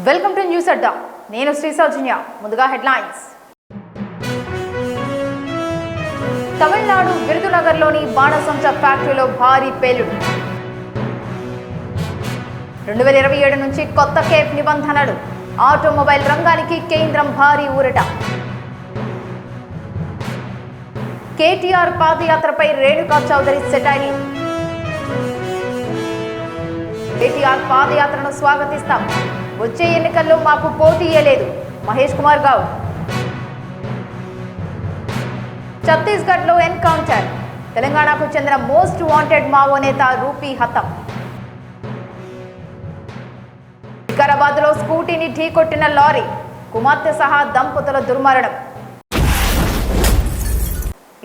Welcome to news అడ్డా. నేను శ్రీ సౌజన్య. ముందుగా headlines. Tamil Nadu విరుదునగర్లోని బాణసంచ ఫ్యాక్టరీలో భారీ పేలుడు. 2027 నుంచి కొత్త కేఫ్ నిబంధనలు. ఆటోమొబైల్ రంగానికి కేంద్రం భారీ ఊరట. కేటీఆర్ పాదయాత్రపై రేణుకా చౌదరి సెటైల్. కేటీఆర్ పాదయాత్రను స్వాగతిస్తాం. వచ్చే ఎన్నికల్లో మాకు పోటీయే లేదు. మహేష్ కుమార్ గౌడ్. ఛత్తీస్గఢ్లో ఎన్కౌంటర్. తెలంగాణకు చెందిన మోస్ట్ వాంటెడ్ మావో నేత రూపీ హతం. వికారాబాద్లో స్కూటీని ఢీకొట్టిన లారీ. కుమార్తె సహా దంపతుల దుర్మరణం.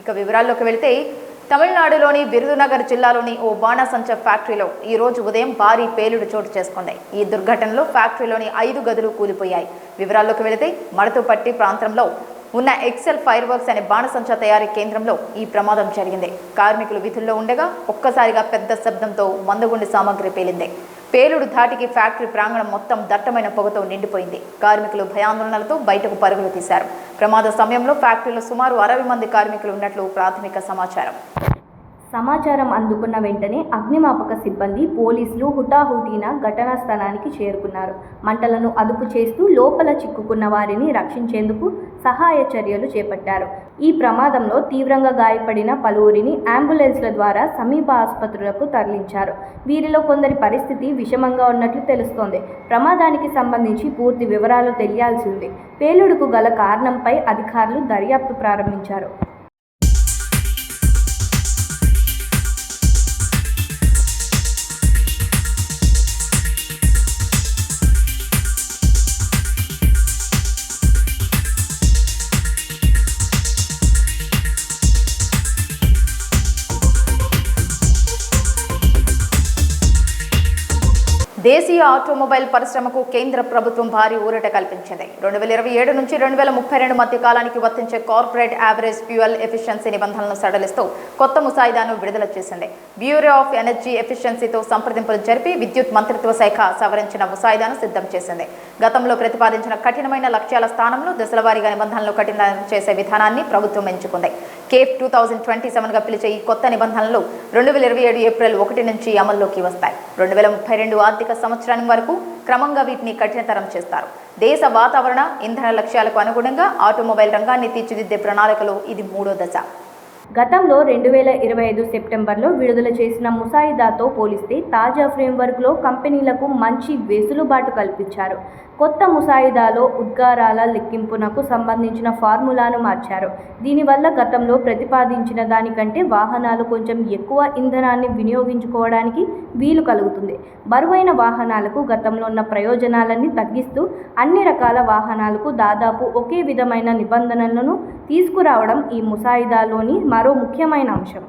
ఇక వివరాల్లోకి వెళితే, తమిళనాడులోని విరుదునగర్ జిల్లాలోని ఓ బాణసంచ ఫ్యాక్టరీలో ఈ రోజు ఉదయం భారీ పేలుడు చోటు చేసుకుంది. ఈ దుర్ఘటనలో ఫ్యాక్టరీలోని 5 గదులు కూలిపోయాయి. వివరాల్లోకి వెళితే, మడతుపట్టి ప్రాంతంలో ఉన్న ఎక్సెల్ ఫైర్ వర్క్స్ అనే బాణసంచ తయారీ కేంద్రంలో ఈ ప్రమాదం జరిగింది. కార్మికులు విధుల్లో ఉండగా ఒక్కసారిగా పెద్ద శబ్దంతో మందుగుండు సామాగ్రి పేలింది. పేలుడు ధాటికి ఫ్యాక్టరీ ప్రాంగణం మొత్తం దట్టమైన పొగతో నిండిపోయింది. కార్మికులు భయాందోళనలతో బయటకు పరుగులు తీశారు. ప్రమాద సమయంలో ఫ్యాక్టరీలో సుమారు 60 మంది కార్మికులు ఉన్నట్లు ప్రాథమిక సమాచారం అందుకున్న వెంటనే అగ్నిమాపక సిబ్బంది, పోలీసులు హుటాహుటీన ఘటనా స్థలానికి చేరుకున్నారు. మంటలను అదుపు చేస్తూ లోపల చిక్కుకున్న వారిని రక్షించేందుకు సహాయ చర్యలు చేపట్టారు. ఈ ప్రమాదంలో తీవ్రంగా గాయపడిన పలువురిని అంబులెన్స్ల ద్వారా సమీప ఆసుపత్రులకు తరలించారు. వీరిలో కొందరి పరిస్థితి విషమంగా ఉన్నట్లు తెలుస్తోంది. ప్రమాదానికి సంబంధించి పూర్తి వివరాలు తెలియాల్సి ఉంది. పేలుడుకు గల కారణంపై అధికారులు దర్యాప్తు ప్రారంభించారు. దేశీయ ఆటోమొబైల్ పరిశ్రమకు కేంద్ర ప్రభుత్వం భారీ ఊరట కల్పించింది. 2027 నుంచి 2032 మధ్య కాలానికి వర్తించే కార్పొరేట్ యావరేజ్ ఫ్యూయల్ ఎఫిషియన్సీ నిబంధనలను సడలిస్తూ కొత్త ముసాయిదాను విడుదల చేసింది. బ్యూరో ఆఫ్ ఎనర్జీ ఎఫిషియన్సీతో సంప్రదింపులు జరిపి విద్యుత్ మంత్రిత్వ శాఖ సవరించిన ముసాయిదాను సిద్ధం చేసింది. గతంలో ప్రతిపాదించిన కఠినమైన లక్ష్యాల స్థానంలో దశలవారీగా నిబంధనలు కఠినం చేసే విధానాన్ని ప్రభుత్వం ఎంచుకుంది. కేఫ్ 2027గా పిలిచే ఈ కొత్త నిబంధనలు 2027 ఏప్రిల్ 1 నుంచి అమల్లోకి వస్తాయి. 2032 ఆర్థిక సంవత్సరం వరకు క్రమంగా వీటిని కఠినతరం చేస్తారు. దేశ వాతావరణ, ఇంధన లక్ష్యాలకు అనుగుణంగా ఆటోమొబైల్ రంగాన్ని తీర్చిదిద్దే ప్రణాళికలో ఇది 3వ దశ. గతంలో 2025 సెప్టెంబర్లో విడుదల చేసిన ముసాయిదాతో పోలిస్తే తాజా ఫ్రేమ్వర్క్లో కంపెనీలకు మంచి వెసులుబాటు కల్పించారు. కొత్త ముసాయిదాలో ఉద్గారాల లెక్కింపునకు సంబంధించిన ఫార్ములాను మార్చారు. దీనివల్ల గతంలో ప్రతిపాదించిన దానికంటే వాహనాలు కొంచెం ఎక్కువ ఇంధనాన్ని వినియోగించుకోవడానికి వీలు కలుగుతుంది. బరువైన వాహనాలకు గతంలో ఉన్న ప్రయోజనాలన్నీ తగ్గిస్తూ అన్ని రకాల వాహనాలకు దాదాపు ఒకే విధమైన నిబంధనలను తీసుకురావడం ఈ ముసాయిదాలోని మరో ముఖ్యమైన అంశం.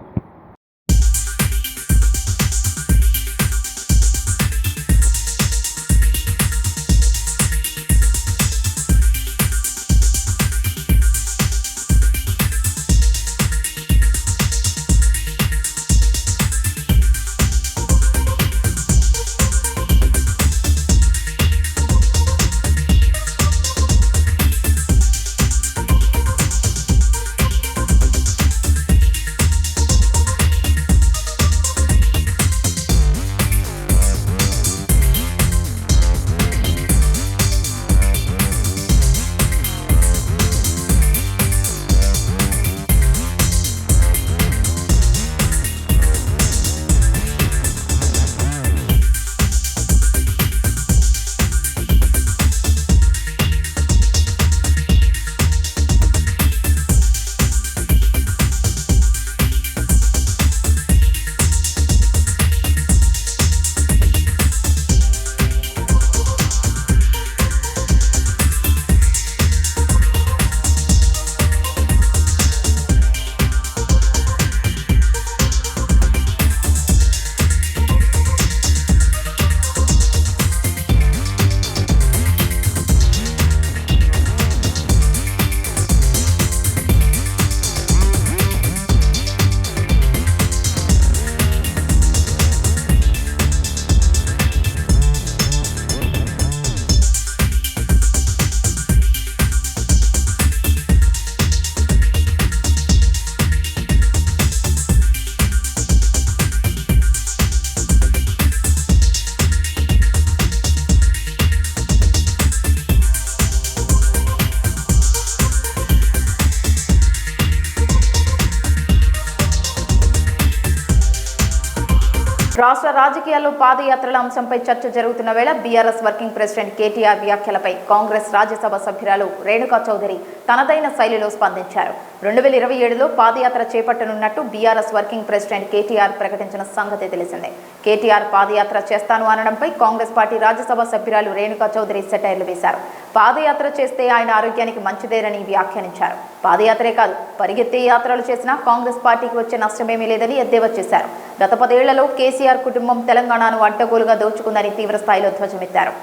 రాష్ట్ర రాజకీయాల్లో పాదయాత్రల అంశంపై చర్చ జరుగుతున్న వేళ బీఆర్ఎస్ వర్కింగ్ ప్రెసిడెంట్ కేటీఆర్ వ్యాఖ్యలపై కాంగ్రెస్ రాజ్యసభ సభ్యురాలు రేణుకా చౌదరి తనదైన శైలిలో స్పందించారు. 2027లో పాదయాత్ర చేపట్టనున్నట్టు బీఆర్ఎస్ వర్కింగ్ ప్రెసిడెంట్ కేటీఆర్ ప్రకటించిన సంగతి తెలిసిందే. కేటీఆర్ పాదయాత్ర చేస్తాను అనడంపై కాంగ్రెస్ పార్టీ రాజ్యసభ సభ్యురాలు రేణుకా చౌదరి సెటైర్లు వేశారు. పాదయాత్ర చేస్తే ఆయన ఆరోగ్యానికి మంచిదేనని వ్యాఖ్యానించారు. పాదయాత్రే కాదు, పరిగెత్తే యాత్రలు చేసినా కాంగ్రెస్ పార్టీకి వచ్చే నష్టమేమీ లేదని ఎద్దేవా చేశారు. గత 10 ఏళ్లలో కేసీఆర్ కుటుంబం తెలంగాణను అడ్డగోలుగా దోచుకుందని తీవ్ర స్థాయిలో ధ్వజమెత్తారు.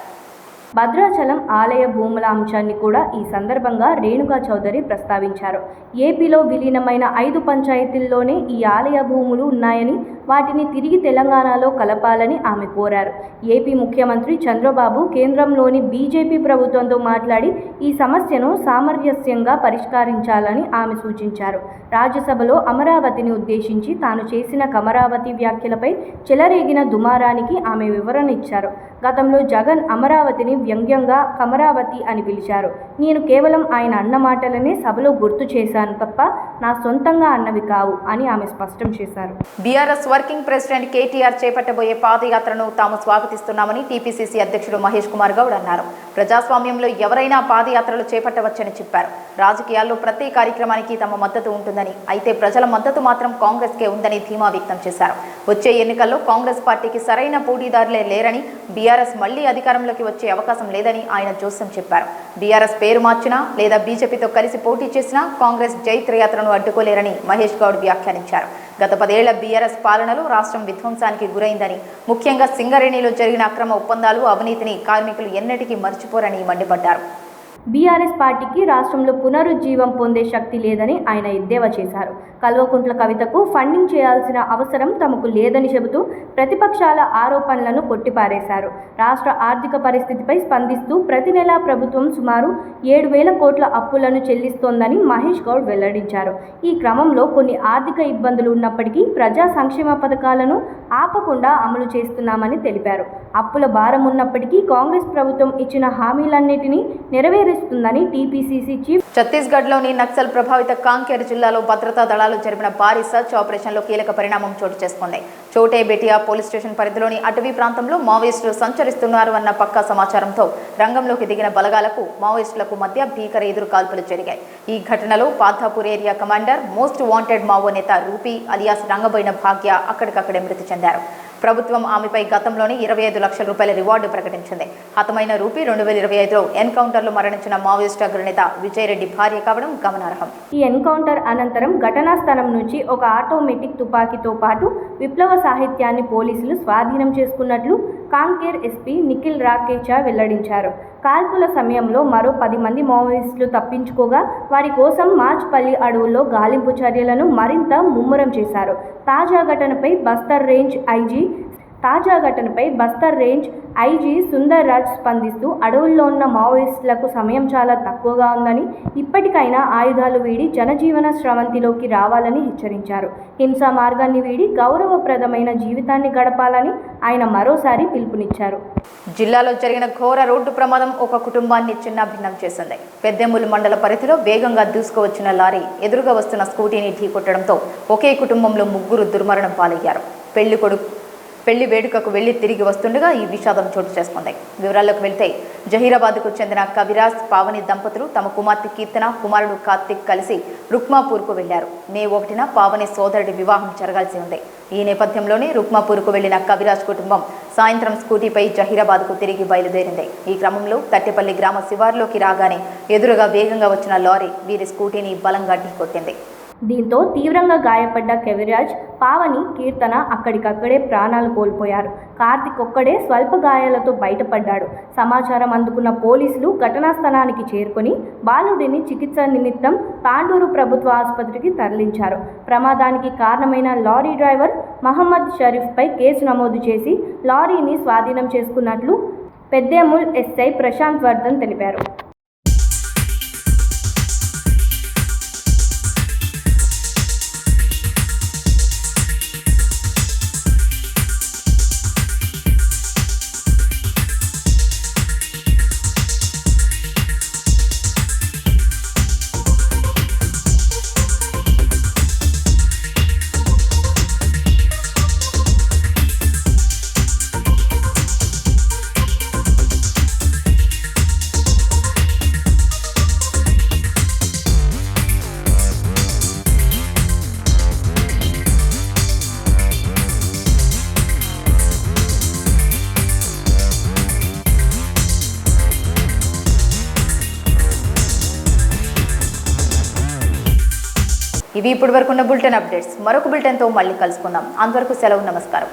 భద్రాచలం ఆలయ భూముల అంశాన్ని కూడా ఈ సందర్భంగా రేణుకా చౌదరి ప్రస్తావించారు. ఏపీలో విలీనమైన 5 పంచాయతీల్లోనే ఈ ఆలయ భూములు ఉన్నాయని, వాటిని తిరిగి తెలంగాణలో కలపాలని ఆమె కోరారు. ఏపీ ముఖ్యమంత్రి చంద్రబాబు కేంద్రంలోని బీజేపీ ప్రభుత్వంతో మాట్లాడి ఈ సమస్యను సామరస్యంగా పరిష్కరించాలని ఆమె సూచించారు. రాజ్యసభలో అమరావతిని ఉద్దేశించి తాను చేసిన కమరావతి వ్యాఖ్యలపై చెలరేగిన దుమారానికి ఆమె వివరణ ఇచ్చారు. గతంలో జగన్ అమరావతిని వ్యంగ్యంగా కమరావతి అని పిలిచారు. నేను కేవలం ఆయన అన్న మాటలనే సభలో గుర్తు చేశాను తప్ప నా సొంతంగా అన్నవి కావు అని ఆమె స్పష్టం చేశారు. బీఆర్ఎస్ వర్కింగ్ ప్రెసిడెంట్ కేటీఆర్ చేపట్టబోయే పాదయాత్రను తాము స్వాగతిస్తున్నామని టీపీసీసీ అధ్యక్షుడు మహేష్ కుమార్ గౌడ్ అన్నారు. ప్రజాస్వామ్యంలో ఎవరైనా పాదయాత్రలు చేపట్టవచ్చని చెప్పారు. రాజకీయాల్లో ప్రతి కార్యక్రమానికి తమ మద్దతు ఉంటుందని, అయితే ప్రజల మద్దతు మాత్రం కాంగ్రెస్కే ఉందని ధీమా వ్యక్తం చేశారు. వచ్చే ఎన్నికల్లో కాంగ్రెస్ పార్టీకి సరైన పోటీదారులే లేరని, బీఆర్ఎస్ మళ్లీ అధికారంలోకి వచ్చే అవకాశం లేదని ఆయన జోస్యం చెప్పారు. బీఆర్ఎస్ పేరు మార్చినా లేదా బీజేపీతో కలిసి పోటీ చేసినా కాంగ్రెస్ జైత్రయాత్రను అడ్డుకోలేరని మహేష్ గౌడ్ వ్యాఖ్యానించారు. గత 10 ఏళ్ల బీఆర్ఎస్ పాలనలో రాష్ట్రం విధ్వంసానికి గురైందని, ముఖ్యంగా సింగరేణిలో జరిగిన అక్రమ ఒప్పందాలు, అవినీతిని కార్మికులు ఎన్నటికీ మర్చిపోరని మండిపడ్డారు. బీఆర్ఎస్ పార్టీకి రాష్ట్రంలో పునరుజ్జీవం పొందే శక్తి లేదని ఆయన ఎద్దేవా చేశారు. కల్వకుంట్ల కవితకు ఫండింగ్ చేయాల్సిన అవసరం తమకు లేదని చెబుతూ ప్రతిపక్షాల ఆరోపణలను కొట్టిపారేశారు. రాష్ట్ర ఆర్థిక పరిస్థితిపై స్పందిస్తూ ప్రతి నెలా ప్రభుత్వం సుమారు 7,000 కోట్ల అప్పులను చెల్లిస్తోందని మహేష్ గౌడ్ వెల్లడించారు. ఈ క్రమంలో కొన్ని ఆర్థిక ఇబ్బందులు ఉన్నప్పటికీ ప్రజా సంక్షేమ పథకాలను ఆపకుండా అమలు చేస్తున్నామని తెలిపారు. అప్పుల భారం ఉన్నప్పటికీ కాంగ్రెస్ ప్రభుత్వం ఇచ్చిన హామీలన్నిటినీ నెరవేరుస్తుందని టీపీసీసీ చీఫ్. ఛత్తీస్గఢ్లోని నక్సల్ ప్రభావిత కాంకేర్ జిల్లాలో భద్రతా దళాలు జరిపిన భారీ సర్చ్ ఆపరేషన్లో కీలక పరిణామం చోటు చేసుకుంది. చోటే బెటియా పోలీస్ స్టేషన్ పరిధిలోని అటవీ ప్రాంతంలో మావోయిస్టులు సంచరిస్తున్నారు అన్న పక్కా సమాచారంతో రంగంలోకి దిగిన బలగాలకు మావోయిస్టులకు మధ్య భీకర ఎదురు కాల్పులు జరిగాయి. ఈ ఘటనలో Pathapur area commander, most wanted Mao నేత రూపీ అలియాస్ రంగబోయిన భాగ్య అక్కడికక్కడే మృతి చెందారు. ప్రభుత్వం ఆమెపై గతంలోనే 25 లక్షల రూపాయల రివార్డు ప్రకటించింది. హతమైన రూపీ 2025లో ఎన్కౌంటర్లో మరణించిన మావోయిస్టు అగ్రనేత విజయరెడ్డి భార్య కావడం గమనార్హం. ఈ ఎన్కౌంటర్ అనంతరం ఘటనా స్థలం నుంచి ఒక ఆటోమేటిక్ తుపాకీతో పాటు విప్లవ సాహిత్యాన్ని పోలీసులు స్వాధీనం చేసుకున్నట్లు కాంకేర్ ఎస్పీ నిఖిల్ రాకేచా వెల్లడించారు. కాల్పుల సమయంలో మరో 10 మంది మావోయిస్టులు తప్పించుకోగా వారి కోసం మార్చ్పల్లి అడవుల్లో గాలింపు చర్యలను మరింత ముమ్మరం చేశారు. తాజా ఘటనపై బస్తర్ రేంజ్ ఐజీ సుందర్ రాజ్ స్పందిస్తూ అడవుల్లో ఉన్న మావోయిస్టులకు సమయం చాలా తక్కువగా ఉందని, ఇప్పటికైనా ఆయుధాలు వీడి జనజీవన స్రవంతిలోకి రావాలని హెచ్చరించారు. హింసా మార్గాన్ని వీడి గౌరవప్రదమైన జీవితాన్ని గడపాలని ఆయన మరోసారి పిలుపునిచ్చారు. జిల్లాలో జరిగిన ఘోర రోడ్డు ప్రమాదం ఒక కుటుంబాన్ని చిన్నాభిన్నం చేసింది. పెద్దెములు మండల పరిధిలో వేగంగా దూసుకువచ్చిన లారీ ఎదురుగా వస్తున్న స్కూటీని ఢీకొట్టడంతో ఒకే కుటుంబంలో 3 దుర్మరణం పాలయ్యారు. పెళ్లి వేడుకకు వెళ్లి తిరిగి వస్తుండగా ఈ విషాదం చోటు చేసుకుంది. వివరాల్లోకి వెళ్తే జహీరాబాద్కు చెందిన కవిరాజ్, పావని దంపతులు తమ కుమార్తె కీర్తన, కుమారుడు కార్తిక్ కలిసి రుక్మాపూర్కు వెళ్లారు. మే 1న పావని సోదరుడి వివాహం జరగాల్సి ఉంది. ఈ నేపథ్యంలోనే రుక్మాపూర్కు వెళ్లిన కవిరాజ్ కుటుంబం సాయంత్రం స్కూటీపై జహీరాబాద్కు తిరిగి బయలుదేరింది. ఈ క్రమంలో తట్టెపల్లి గ్రామ శివార్లోకి రాగానే ఎదురుగా వేగంగా వచ్చిన లారీ వీరి స్కూటీని బలంగా ఢీకొట్టింది. దీంతో తీవ్రంగా గాయపడ్డ కవిరాజ్, పావని, కీర్తన అక్కడికక్కడే ప్రాణాలు కోల్పోయారు. కార్తిక్ ఒక్కడే స్వల్ప గాయాలతో బయటపడ్డాడు. సమాచారం అందుకున్న పోలీసులు ఘటనా స్థలానికి చేరుకొని బాలుడిని చికిత్స నిమిత్తం తాండూరు ప్రభుత్వ ఆసుపత్రికి తరలించారు. ప్రమాదానికి కారణమైన లారీ డ్రైవర్ మహమ్మద్ షరీఫ్పై కేసు నమోదు చేసి లారీని స్వాధీనం చేసుకున్నట్లు పెద్దేముల్ ఎస్ఐ ప్రశాంత్ వర్ధన్ తెలిపారు. ఇవి ఇప్పటి వరకు ఉన్న బులెటిన్ అప్డేట్స్. మరొక బులెటిన్తో మళ్ళీ కలుసుకుందాం. అంతవరకు సెలవు, నమస్కారం.